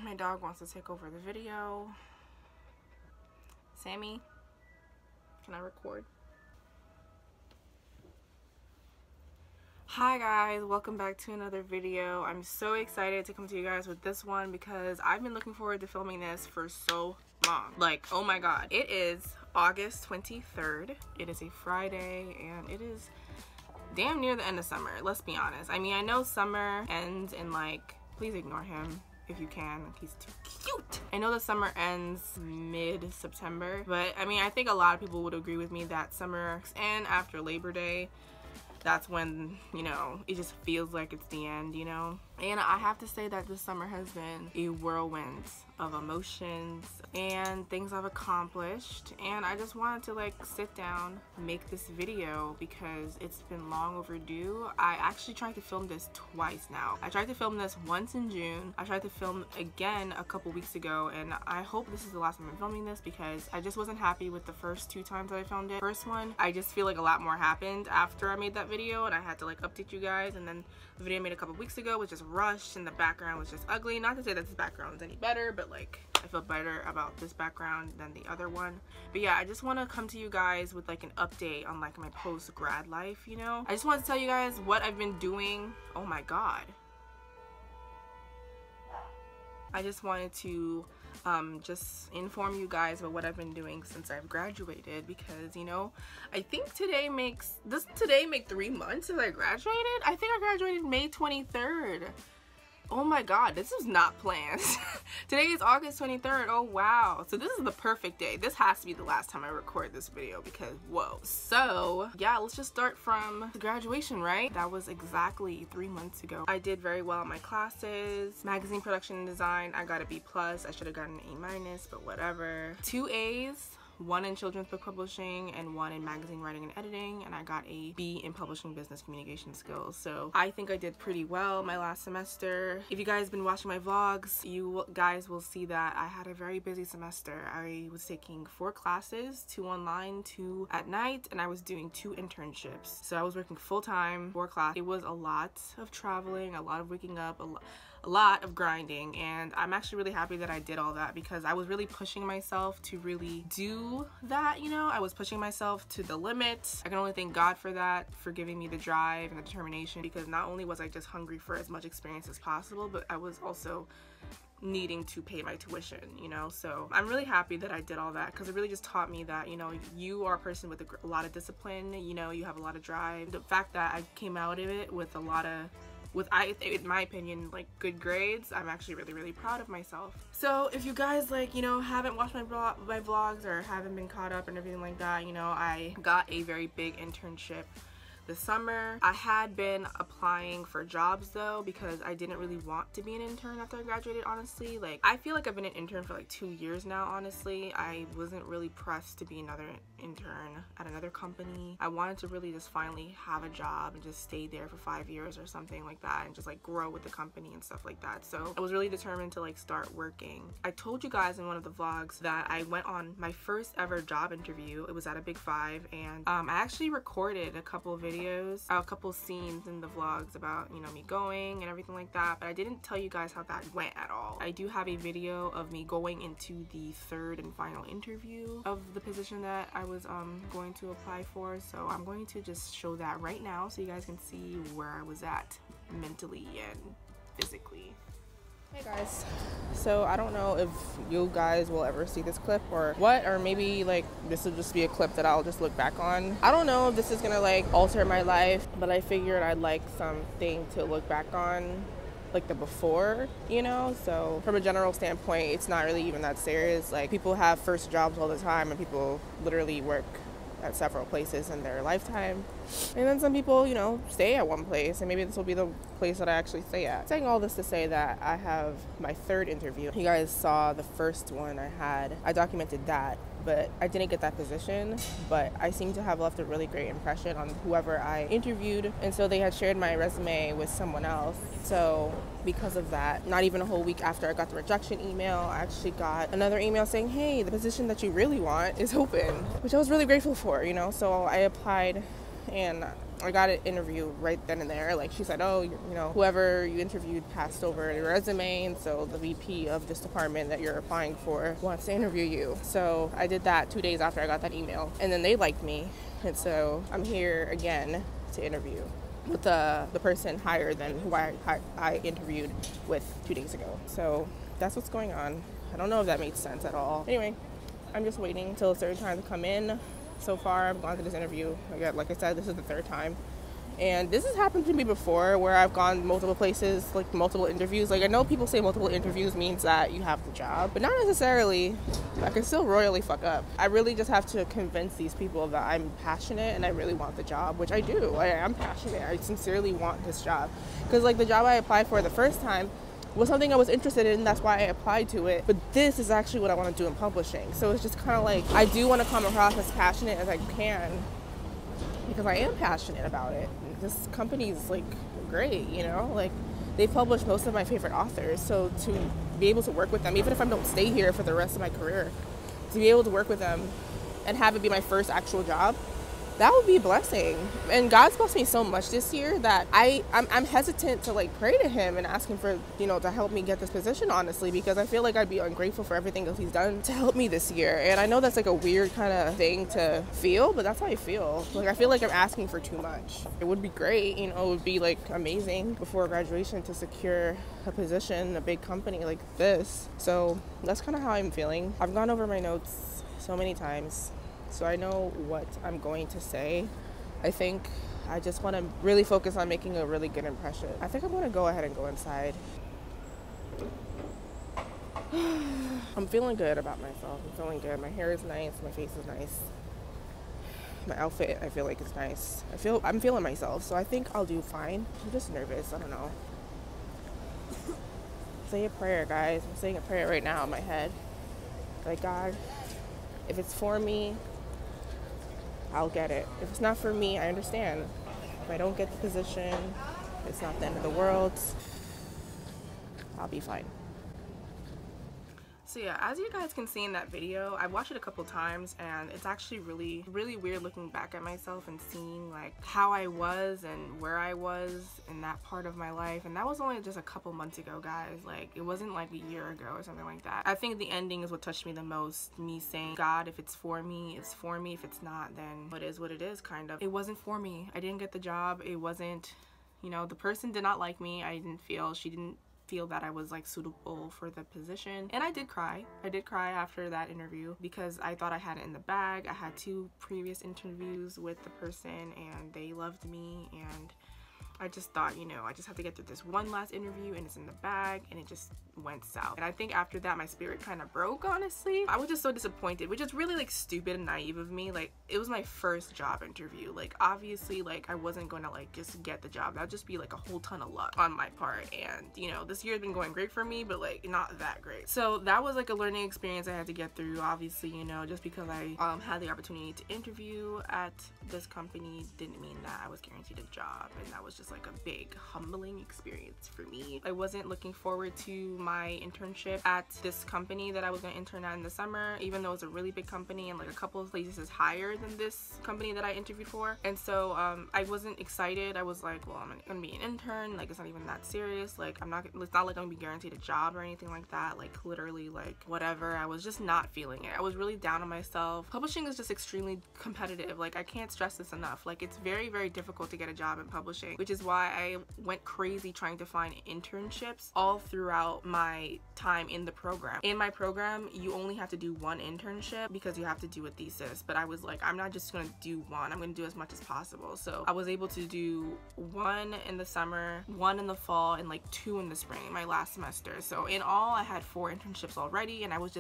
My dog wants to take over the video. Sammy, can I record? Hi guys, welcome back to another video. I'm so excited to come to you guys with this one because I've been looking forward to filming this for so long. Like, oh my god. It is August 23rd. It is a Friday and it is damn near the end of summer, let's be honest. I mean, I know summer ends in like, please ignore him if you can, he's too cute. I know the summer ends mid-September, but I mean, I think a lot of people would agree with me that summer and after Labor Day, that's when, you know, it just feels like it's the end, you know? And I have to say that this summer has been a whirlwind of emotions and things I've accomplished, and I just wanted to like sit down, make this video because it's been long overdue. I actually tried to film this twice now. I tried to film this once in June. I tried to film again a couple weeks ago, and I hope this is the last time I'm filming this because I just wasn't happy with the first two times that I filmed it. First one, I just feel like a lot more happened after I made that video and I had to like update you guys, and then the video I made a couple weeks ago was just rushed and the background was just ugly. Not to say that this background is any better, but like I feel better about this background than the other one. But yeah, I just want to come to you guys with like an update on like my post-grad life, you know? I just want to tell you guys what I've been doing. Oh my god. I just wanted to just inform you guys about what I've been doing since I've graduated because, you know, I think doesn't today make 3 months since I graduated? I think I graduated May 23rd. Oh my god, this was not planned. Today is August 23rd. Oh wow. So this is the perfect day. This has to be the last time I record this video because whoa. So yeah, let's just start from the graduation, right? That was exactly 3 months ago. I did very well in my classes. Magazine production and design, I got a B+. I should have gotten an A-, but whatever. 2 A's. 1 in children's book publishing and 1 in magazine writing and editing, and I got a B in publishing business communication skills. So I think I did pretty well my last semester. If you guys have been watching my vlogs, you guys will see that I had a very busy semester. I was taking 4 classes, 2 online, 2 at night, and I was doing 2 internships. So I was working full-time, 4 classes. It was a lot of traveling, a lot of waking up, a lot of grinding, and I'm actually really happy that I did all that because I was really pushing myself to really do that, you know? I was pushing myself to the limit. I can only thank God for that, for giving me the drive and the determination, because not only was I just hungry for as much experience as possible, but I was also needing to pay my tuition, you know? So I'm really happy that I did all that because it really just taught me that, you know, you are a person with a lot of discipline, you know, you have a lot of drive. The fact that I came out of it with a lot of in my opinion, like good grades, I'm actually really proud of myself. So if you guys like, you know, haven't watched my vlogs or haven't been caught up and everything like that, you know, I got a very big internship this summer. I had been applying for jobs though because I didn't really want to be an intern after I graduated, honestly. Like, I feel like I've been an intern for like 2 years now, honestly. I wasn't really pressed to be another intern at another company. I wanted to really just finally have a job and just stay there for 5 years or something like that and just like grow with the company and stuff like that. So I was really determined to like start working. I told you guys in one of the vlogs that I went on my first ever job interview. It was at a Big 5, and I actually recorded a couple of videos, a couple scenes in the vlogs about, you know, me going and everything like that, but I didn't tell you guys how that went at all. I do have a video of me going into the 3rd and final interview of the position that I was going to apply for, so I'm going to just show that right now so you guys can see where I was at mentally and physically. Hey guys, so I don't know if you guys will ever see this clip or what, or maybe like this will just be a clip that I'll just look back on. I don't know if this is gonna like alter my life, but I figured I'd like something to look back on, like the before, you know? So from a general standpoint, it's not really even that serious. Like, people have first jobs all the time and people literally work at several places in their lifetime, and then some people, you know, stay at one place, and maybe this will be the place that I actually stay at. Saying all this to say that I have my 3rd interview. You guys saw the first one I had. I documented that, but I didn't get that position, but I seem to have left a really great impression on whoever I interviewed, and so they had shared my resume with someone else. So because of that, not even a whole week after I got the rejection email, I actually got another email saying, hey, the position that you really want is open, which I was really grateful for, you know? So I applied, and I got an interview right then and there. Like, she said, oh, you know, whoever you interviewed passed over your resume, and so the VP of this department that you're applying for wants to interview you. So I did that 2 days after I got that email, and then they liked me, and so I'm here again to interview with the person higher than who I interviewed with 2 days ago. So that's what's going on. I don't know if that made sense at all. Anyway, I'm just waiting until a certain time to come in. So far, I've gone to this interview. Like I said, this is the 3rd time. And this has happened to me before, where I've gone multiple places, like multiple interviews. Like, I know people say multiple interviews means that you have the job, but not necessarily. I can still royally fuck up. I really just have to convince these people that I'm passionate and I really want the job, which I do. I am passionate. I sincerely want this job. Because, like, the job I applied for the first time was something I was interested in, that's why I applied to it. But this is actually what I want to do in publishing. So it's just kind of like, I do want to come across as passionate as I can, because I am passionate about it. This company is, like, great, you know? Like, they publish most of my favorite authors. So to be able to work with them, even if I don't stay here for the rest of my career, to be able to work with them and have it be my first actual job, that would be a blessing. And God's blessed me so much this year that I'm hesitant to, like, pray to him and ask him for, you know, to help me get this position, honestly, because I feel like I'd be ungrateful for everything else he's done to help me this year. And I know that's, like, a weird kind of thing to feel, but that's how I feel. Like, I feel like I'm asking for too much. It would be great, you know, it would be, like, amazing before graduation to secure a position in a big company like this. So that's kind of how I'm feeling. I've gone over my notes so many times, so I know what I'm going to say. I think I just want to really focus on making a really good impression. I think I'm going to go ahead and go inside. I'm feeling good about myself. I'm feeling good. My hair is nice. My face is nice. My outfit, I feel like, is nice. I'm feeling myself, so I think I'll do fine. I'm just nervous. I don't know. Say a prayer, guys. I'm saying a prayer right now in my head. Like, God, if it's for me, I'll get it. If it's not for me, I understand. If I don't get the position, it's not the end of the world. I'll be fine. So yeah, as you guys can see in that video, I watched it a couple times, and it's actually really weird looking back at myself and seeing, like, how I was and where I was in that part of my life. And that was only just a couple months ago, guys. Like, it wasn't like a year ago or something like that. I think the ending is what touched me the most. Me saying, God, if it's for me, it's for me. If it's not, then it is what it is, kind of. It wasn't for me. I didn't get the job. It wasn't, you know, the person did not like me. She didn't feel that I was, like, suitable for the position. And I did cry. I did cry after that interview because I thought I had it in the bag. I had 2 previous interviews with the person and they loved me, and I just thought, you know, I just have to get through this one last interview and it's in the bag, and it just went south. And I think after that my spirit kind of broke, honestly. I was just so disappointed, which is really, like, stupid and naive of me. Like, it was my first job interview. Like, obviously, like, I wasn't gonna, like, just get the job. That'd just be, like, a whole ton of luck on my part. And, you know, this year's been going great for me, but, like, not that great. So that was, like, a learning experience I had to get through. Obviously, you know, just because I had the opportunity to interview at this company didn't mean that I was guaranteed a job, and that was just, like, a big humbling experience for me. I wasn't looking forward to my internship at this company that I was going to intern at in the summer, even though it's a really big company and, like, a couple of places higher than this company that I interviewed for. And so I wasn't excited. I was like, well, I'm gonna be an intern, like, it's not even that serious. Like, it's not like I'm gonna be guaranteed a job or anything like that. Like, literally, like, whatever. I was just not feeling it. I was really down on myself. Publishing is just extremely competitive. Like, I can't stress this enough. Like, it's very difficult to get a job in publishing, which is why I went crazy trying to find internships all throughout my time in the program. In my program, you only have to do 1 internship because you have to do a thesis, but I was like, I'm not just gonna do 1, I'm gonna do as much as possible. So I was able to do 1 in the summer, 1 in the fall, and, like, 2 in the spring, my last semester. So in all, I had 4 internships already, and I was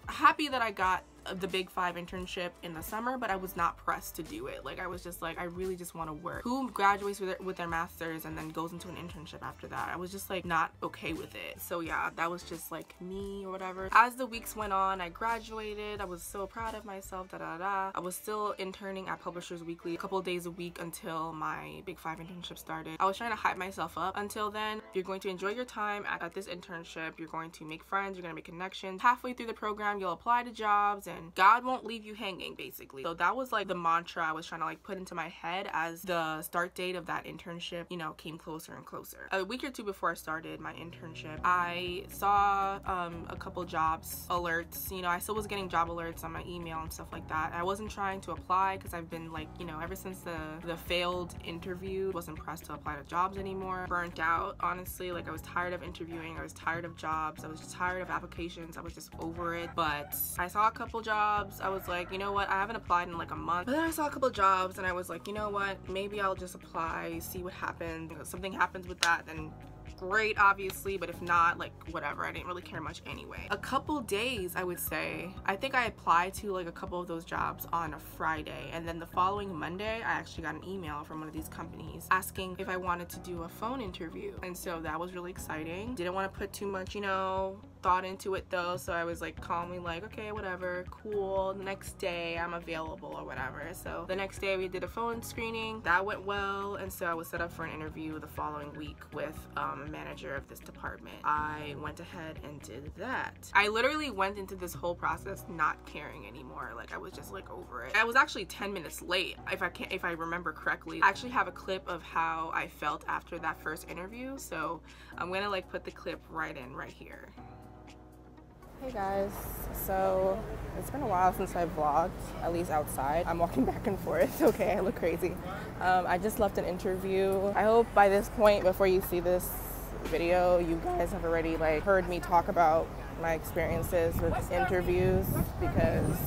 happy that I got the Big 5 internship in the summer, but I was not pressed to do it. Like, I was just like, I really just want to work. Who graduates with their master's and then goes into an internship after that? I was just, like, not okay with it. So yeah, that was just, like, me or whatever. As the weeks went on, I graduated. I was so proud of myself, I was still interning at Publishers Weekly a couple of days a week until my Big 5 internship started. I was trying to hype myself up until then. You're going to enjoy your time at this internship. You're going to make friends. You're going to make connections. Halfway through the program, you'll apply to jobs listen, God won't leave you hanging, basically. So that was like the mantra I was trying to like put into my head as the start date of that internship, you know, came closer and closer. A week or two before I started my internship, I saw a couple jobs alerts. You know, I still was getting job alerts on my email and stuff like that. I wasn't trying to apply because I've been like, you know, ever since the failed interview, wasn't pressed to apply to jobs anymore. Burnt out, honestly. Like, I was tired of interviewing, I was tired of jobs, I was just tired of applications, I was just over it. But I saw a couple jobs, I was like, you know what, I haven't applied in like a month, but then I saw a couple jobs and I was like, you know what, maybe I'll just apply, see what happens. If something happens with that, then great, obviously, but if not, like, whatever. I didn't really care much anyway. A couple days, I would say, I think I applied to like a couple of those jobs on a Friday, and then the following Monday I actually got an email from one of these companies asking if I wanted to do a phone interview, and so that was really exciting. Didn't want to put too much, you know, thought into it though, so I was like calmly like, okay, whatever, cool, the next day I'm available or whatever. So the next day we did a phone screening, that went well, and so I was set up for an interview the following week with a manager of this department. I went ahead and did that. I literally went into this whole process not caring anymore. Like, I was just like over it. I was actually 10 minutes late, if I remember correctly. I actually have a clip of how I felt after that first interview, so I'm gonna like put the clip right here. Hey guys, so it's been a while since I vlogged, at least outside. I'm walking back and forth. Okay, I look crazy. I just left an interview. I hope by this point, before you see this video, you guys have already like heard me talk about my experiences with interviews, because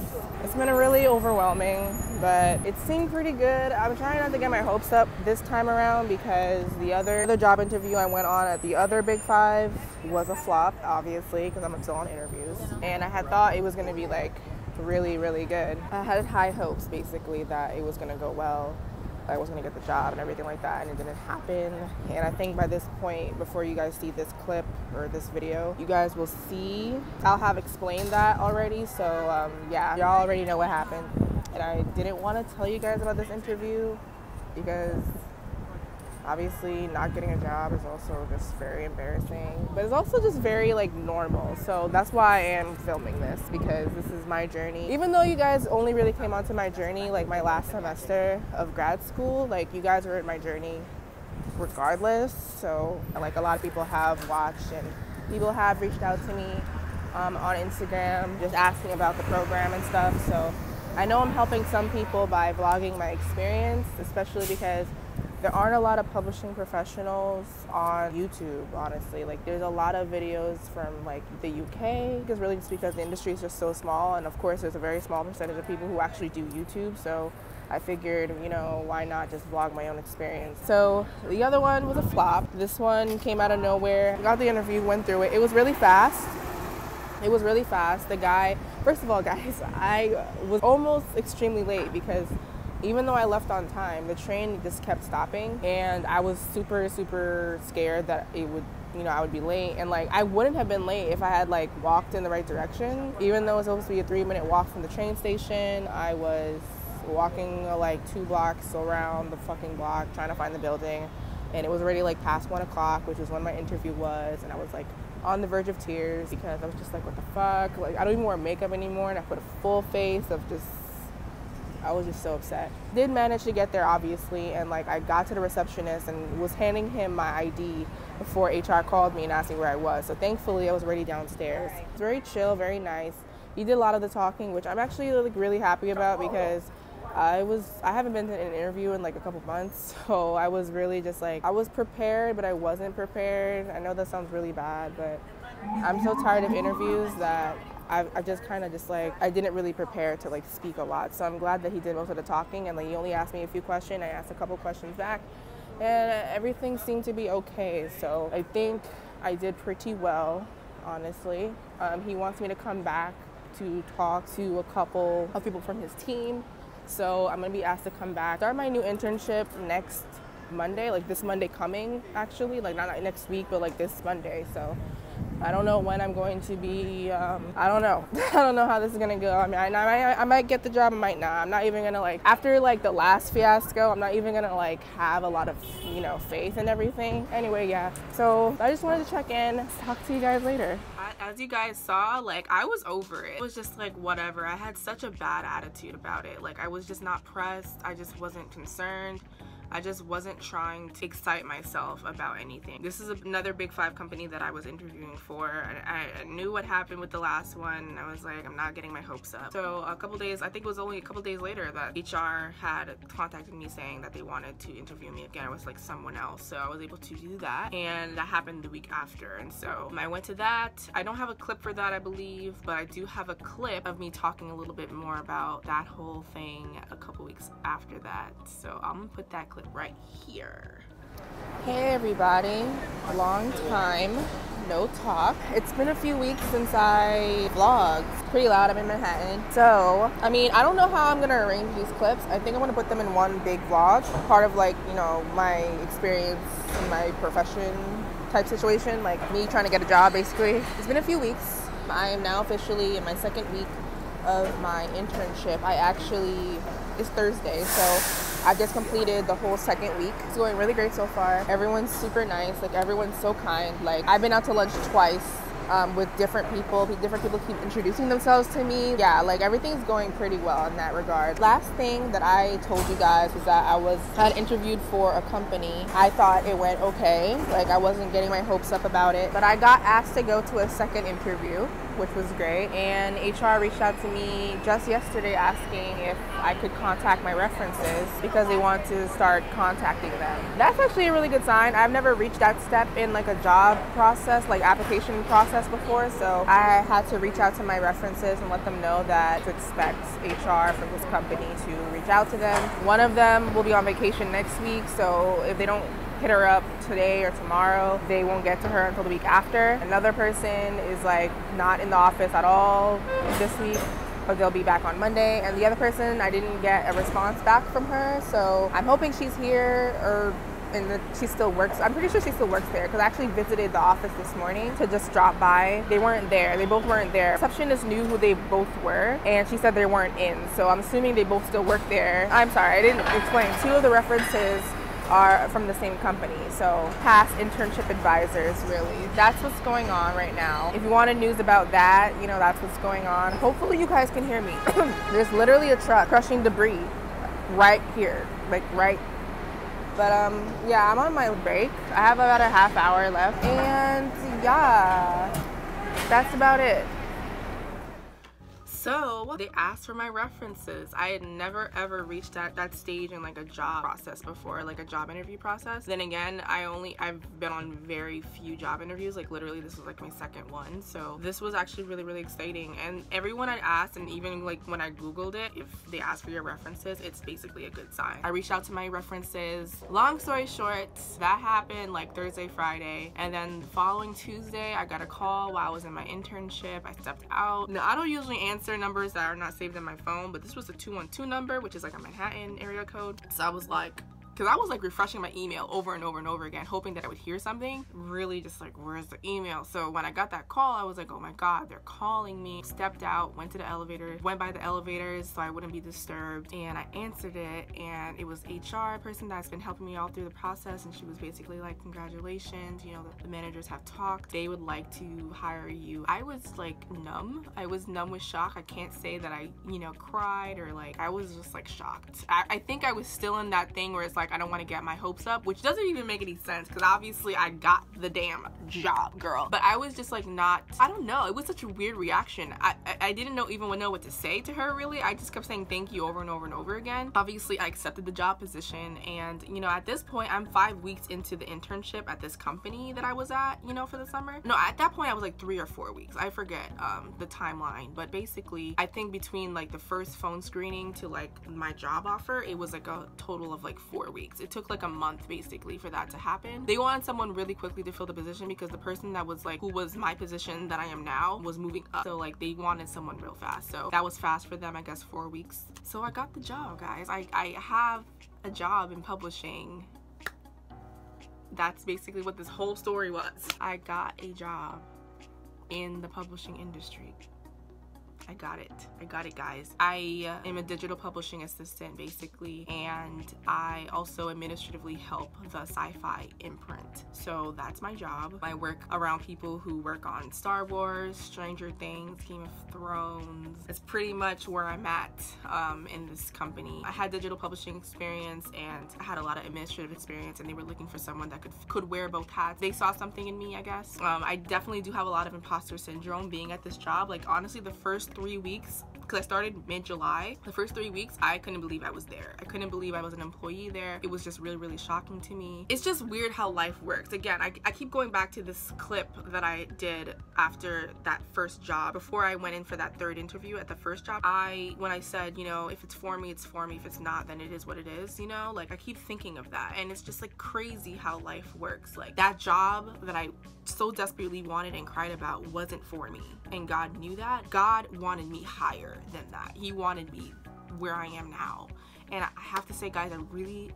it's been really overwhelming, but it seemed pretty good. I'm trying not to get my hopes up this time around, because the other job interview I went on at the other Big Five was a flop, obviously, because I'm still on interviews, and I had thought it was going to be like really, really good. I had high hopes, basically, that it was going to go well, I was going to get the job and everything like that, and it didn't happen. And I think by this point, before you guys see this clip or this video, you guys will see, I'll have explained that already. So yeah, y'all already know what happened. And I didn't want to tell you guys about this interview because obviously not getting a job is also just very embarrassing, but it's also just very like normal. So that's why I am filming this, because this is my journey. Even though you guys only really came onto my journey like my last semester of grad school, like you guys were in my journey regardless. So like a lot of people have watched and people have reached out to me on Instagram just asking about the program and stuff. So I know I'm helping some people by vlogging my experience, especially because there aren't a lot of publishing professionals on YouTube, honestly. Like, there's a lot of videos from like the UK, because really just because the industry is just so small, and of course there's a very small percentage of people who actually do YouTube. So I figured, you know, why not just vlog my own experience. So the other one was a flop. This one came out of nowhere. Got the interview, went through it. It was really fast. It was really fast. The guy, first of all, guys, I was almost extremely late because even though I left on time, the train just kept stopping, and I was super, super scared that it would, you know, I would be late. And like, I wouldn't have been late if I had like walked in the right direction. Even though it's supposed to be a 3-minute walk from the train station, I was walking like 2 blocks around the fucking block trying to find the building, and it was already like past 1 o'clock, which is when my interview was, and I was like on the verge of tears because I was just like, what the fuck? Like, I don't even wear makeup anymore, and I put a full face of just, I was just so upset. Did manage to get there, obviously, and like I got to the receptionist and was handing him my ID before HR called me and asked me where I was. So thankfully I was already downstairs. It was very chill, very nice. He did a lot of the talking, which I'm actually like really happy about, because I haven't been to an interview in like a couple months, so I was really just like, I was prepared, but I wasn't prepared. I know that sounds really bad, but I'm so tired of interviews that I just kind of just like, I didn't really prepare to like speak a lot. So I'm glad that he did most of the talking, and like he only asked me a few questions. I asked a couple questions back, and everything seemed to be okay. So I think I did pretty well, honestly. He wants me to come back to talk to a couple of people from his team. So I'm gonna be asked to come back, start my new internship next Monday, like this Monday coming, actually, like not next week, but like this Monday. So I don't know when I'm going to be, I don't know. I don't know how this is gonna go. I mean, I might get the job, I might not. I'm not even gonna like, after like the last fiasco, I'm not even gonna like have a lot of, you know, faith in everything. Anyway, yeah. So I just wanted to check in, talk to you guys later. that, as you guys saw, like, I was over it. It was just like, whatever. I had such a bad attitude about it. Like, I was just not pressed. I just wasn't concerned. I just wasn't trying to excite myself about anything. This is another Big 5 company that I was interviewing for. I knew what happened with the last one, and I was like, I'm not getting my hopes up. So a couple days, I think it was only a couple days later, that HR had contacted me saying that they wanted to interview me again. It was like someone else. So I was able to do that, and that happened the week after. And so I went to that. I don't have a clip for that, I believe, but I do have a clip of me talking a little bit more about that whole thing a couple weeks after that. So I'm gonna put that clip right here. Hey everybody, long time no talk. It's been a few weeks since I vlogged. It's pretty loud, I'm in Manhattan. So, I mean, I don't know how I'm gonna arrange these clips. I think I'm gonna put them in one big vlog, part of like, you know, my experience in my profession type situation, like me trying to get a job basically. It's been a few weeks. I am now officially in my second week of my internship. It's Thursday, so I just completed the whole second week. It's going really great so far. Everyone's super nice, like everyone's so kind. Like I've been out to lunch twice with different people. Different people keep introducing themselves to me. Yeah, like everything's going pretty well in that regard. Last thing that I told you guys was that I had interviewed for a company. I thought it went okay. Like I wasn't getting my hopes up about it, but I got asked to go to a second interview, which was great. And HR reached out to me just yesterday asking if I could contact my references because they want to start contacting them. That's actually a really good sign. I've never reached that step in like a job process, like application process before. So I had to reach out to my references and let them know that to expect HR from this company to reach out to them. One of them will be on vacation next week. So if they don't hit her up today or tomorrow, they won't get to her until the week after. Another person is like not in the office at all this week, but they'll be back on Monday. And the other person, I didn't get a response back from her, so I'm hoping she's here she still works. I'm pretty sure she still works there because I actually visited the office this morning to just drop by. They weren't there. They both weren't there. Receptionist knew who they both were, and she said they weren't in. So I'm assuming they both still work there. I'm sorry, I didn't explain. Two of the references are from the same company, so past internship advisors, really. That's what's going on right now. If you wanted news about that, you know, that's what's going on. Hopefully you guys can hear me. There's literally a truck crushing debris right here, like right. But yeah, I'm on my break. I have about a half hour left, and yeah, that's about it. So they asked for my references. I had never ever reached that stage in like a job process before, like a job interview process. Then again, I've been on very few job interviews. Like literally this was like my second one. So this was actually really, really exciting. And everyone I asked, and even like when I Googled it, if they ask for your references, it's basically a good sign. I reached out to my references. Long story short, that happened like Thursday, Friday. And then the following Tuesday, I got a call while I was in my internship. I stepped out. Now, I don't usually answer numbers that are not saved in my phone, but this was a 212 number, which is like a Manhattan area code. So I was like, because I was like refreshing my email over and over and over again, hoping that I would hear something. Really just like, where's the email? So when I got that call, I was like, oh my God, they're calling me. Stepped out, went to the elevator, went by the elevators so I wouldn't be disturbed. And I answered it, and it was HR person that's been helping me all through the process. And she was basically like, congratulations, you know, the managers have talked. They would like to hire you. I was like numb. I was numb with shock. I can't say that I, you know, cried or like, I was just like shocked. I think I was still in that thing where it's like, I don't want to get my hopes up, which doesn't even make any sense because obviously I got the damn job, girl. But I was just like not, I don't know, it was such a weird reaction. I didn't even know what to say to her really. I just kept saying thank you over and over and over again. Obviously I accepted the job position, and you know, at this point I'm 5 weeks into the internship at this company that I was at, you know, for the summer. No, at that point I was like 3 or 4 weeks. I forget the timeline, but basically I think between like the first phone screening to like my job offer, it was like a total of like 4 weeks. It took like a month basically for that to happen. They wanted someone really quickly to fill the position because the person that was like, who was my position that I am now, was moving up. So like they wanted someone real fast. So that was fast for them, I guess 4 weeks. So I got the job, guys. I have a job in publishing. That's basically what this whole story was. I got a job in the publishing industry. I got it, guys. I am a digital publishing assistant basically, and I also administratively help the Sci-Fi imprint. So that's my job. I work around people who work on Star Wars, Stranger Things, Game of Thrones. It's pretty much where I'm at in this company. I had digital publishing experience and I had a lot of administrative experience, and they were looking for someone that could wear both hats. They saw something in me, I guess. I definitely do have a lot of imposter syndrome being at this job. Like honestly, the first 3 weeks, because I started mid-July, the first 3 weeks I couldn't believe I was there. I couldn't believe I was an employee there. It was just really shocking to me. It's just weird how life works. Again, I keep going back to this clip that I did after that first job, before I went in for that third interview at the first job. When I said, you know, if it's for me, it's for me. If it's not, then it is what it is, you know? Like I keep thinking of that, and it's just like crazy how life works. Like that job that I so desperately wanted and cried about wasn't for me, and God knew that. God wanted me higher than that. He wanted me where I am now. And I have to say, guys, I really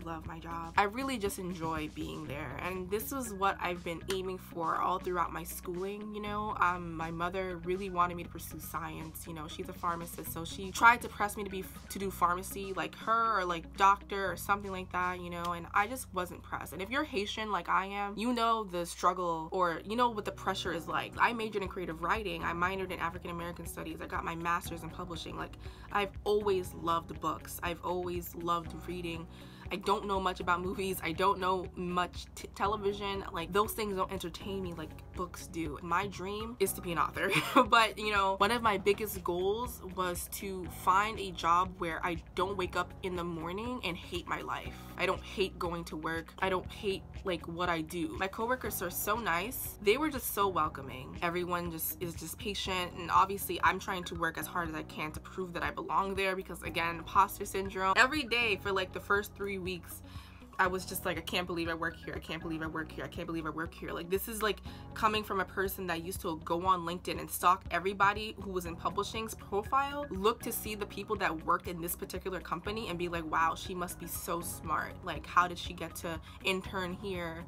love my job. I really just enjoy being there, and this is what I've been aiming for all throughout my schooling, you know. My mother really wanted me to pursue science. You know, she's a pharmacist, so she tried to press me to do pharmacy like her, or like doctor or something like that, you know, and I just wasn't pressed. And if you're Haitian like I am, you know the struggle, or you know what the pressure is like. I majored in creative writing. I minored in African American studies. I got my master's in publishing. Like I've always loved books. I've always loved reading. I don't know much about movies. I don't know much television. Like those things don't entertain me like books do. My dream is to be an author. But you know, one of my biggest goals was to find a job where I don't wake up in the morning and hate my life. I don't hate going to work. I don't hate like what I do. My coworkers are so nice. They were just so welcoming. Everyone is just patient, and obviously I'm trying to work as hard as I can to prove that I belong there, because again, imposter syndrome. Every day for like the first 3 weeks, I was just like, I can't believe I work here. I can't believe I work here. I can't believe I work here. Like this is like coming from a person that used to go on LinkedIn and stalk everybody who was in publishing's profile, look to see the people that worked in this particular company and be like, wow, she must be so smart. Like how did she get to intern here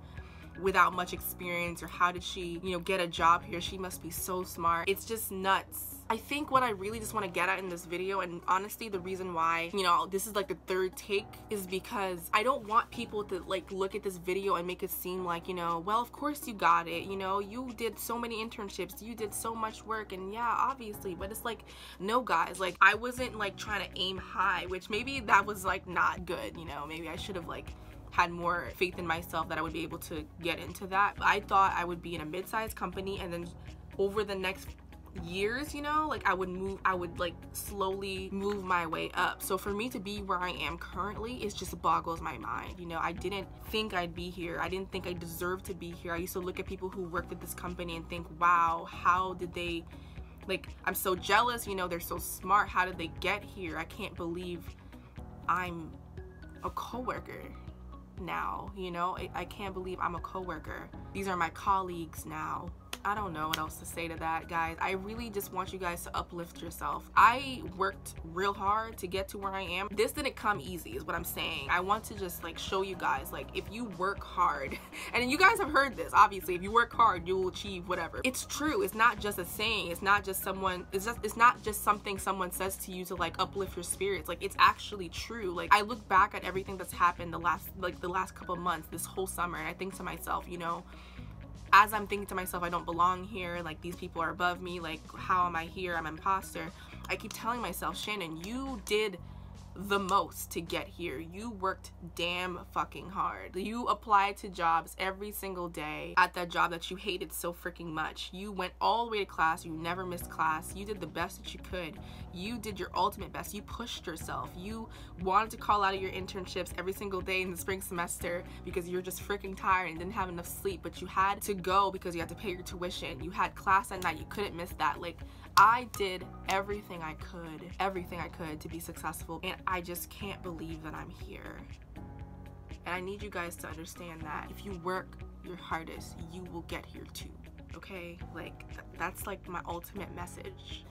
without much experience, or how did she, you know, get a job here? She must be so smart. It's just nuts. I think what I really just want to get at in this video, and honestly the reason why, you know, this is like the third take, is because I don't want people to like look at this video and make it seem like, you know, well, of course you got it, you know, you did so many internships, you did so much work, and yeah, obviously. But it's like, no guys, like I wasn't like trying to aim high, which maybe that was like not good, you know, maybe I should have like had more faith in myself that I would be able to get into that. I thought I would be in a mid-sized company, and then over the next years, you know, like I would like slowly move my way up. So for me to be where I am currently, it just boggles my mind. You know, I didn't think I'd be here. I didn't think I deserved to be here. I used to look at people who worked at this company and think, wow, how did they, like, I'm so jealous, you know, they're so smart. How did they get here? I can't believe I'm a coworker now, you know. I can't believe I'm a coworker. These are my colleagues now. I don't know what else to say to that, guys. I really just want you guys to uplift yourself. I worked real hard to get to where I am. This didn't come easy is what I'm saying. I want to just like show you guys, like, if you work hard, and you guys have heard this, obviously, if you work hard, you will achieve whatever. It's true. It's not just a saying. It's not just it's not just something someone says to you to like uplift your spirits. Like, it's actually true. Like, I look back at everything that's happened the last couple months, this whole summer, and I think to myself, you know, as I'm thinking to myself, I don't belong here, like these people are above me, like how am I here, I'm an imposter, I keep telling myself, Shannon, you did the most to get here. You worked damn fucking hard. You applied to jobs every single day at that job that you hated so freaking much. You went all the way to class. You never missed class. You did the best that you could. You did your ultimate best. You pushed yourself. You wanted to call out of your internships every single day in the spring semester because you're just freaking tired and didn't have enough sleep, but you had to go because you had to pay your tuition. You had class at night. You couldn't miss that. Like, I did everything I could to be successful, and I just can't believe that I'm here. And I need you guys to understand that if you work your hardest, you will get here too, okay? Like, that's like my ultimate message.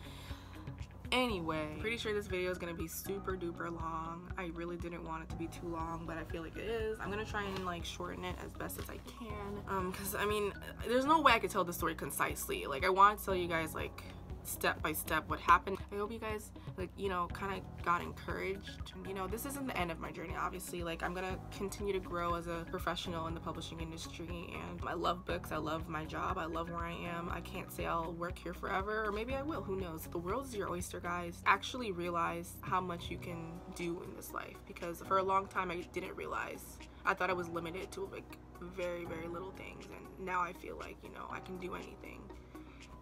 Anyway, pretty sure this video is gonna be super duper long. I really didn't want it to be too long, but I feel like it is. I'm gonna try and like shorten it as best as I can, because I mean, there's no way I could tell the story concisely. Like, I want to tell you guys like step by step what happened. I hope you guys, like, you know, kind of got encouraged. You know, this isn't the end of my journey, obviously. Like, I'm gonna continue to grow as a professional in the publishing industry, and I love books, I love my job, I love where I am. I can't say I'll work here forever, or maybe I will, who knows. The world is your oyster, guys. Actually realize how much you can do in this life, because for a long time I didn't realize. I thought I was limited to like very, very little things, and now I feel like, you know, I can do anything,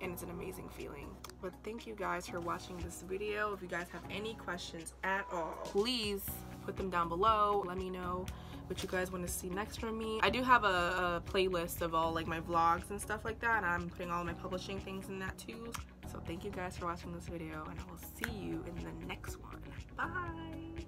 and it's an amazing feeling. But thank you guys for watching this video. If you guys have any questions at all, please put them down below. Let me know what you guys want to see next from me. I do have a playlist of all like my vlogs and stuff like that, and I'm putting all my publishing things in that too. So thank you guys for watching this video, and I will see you in the next one. Bye.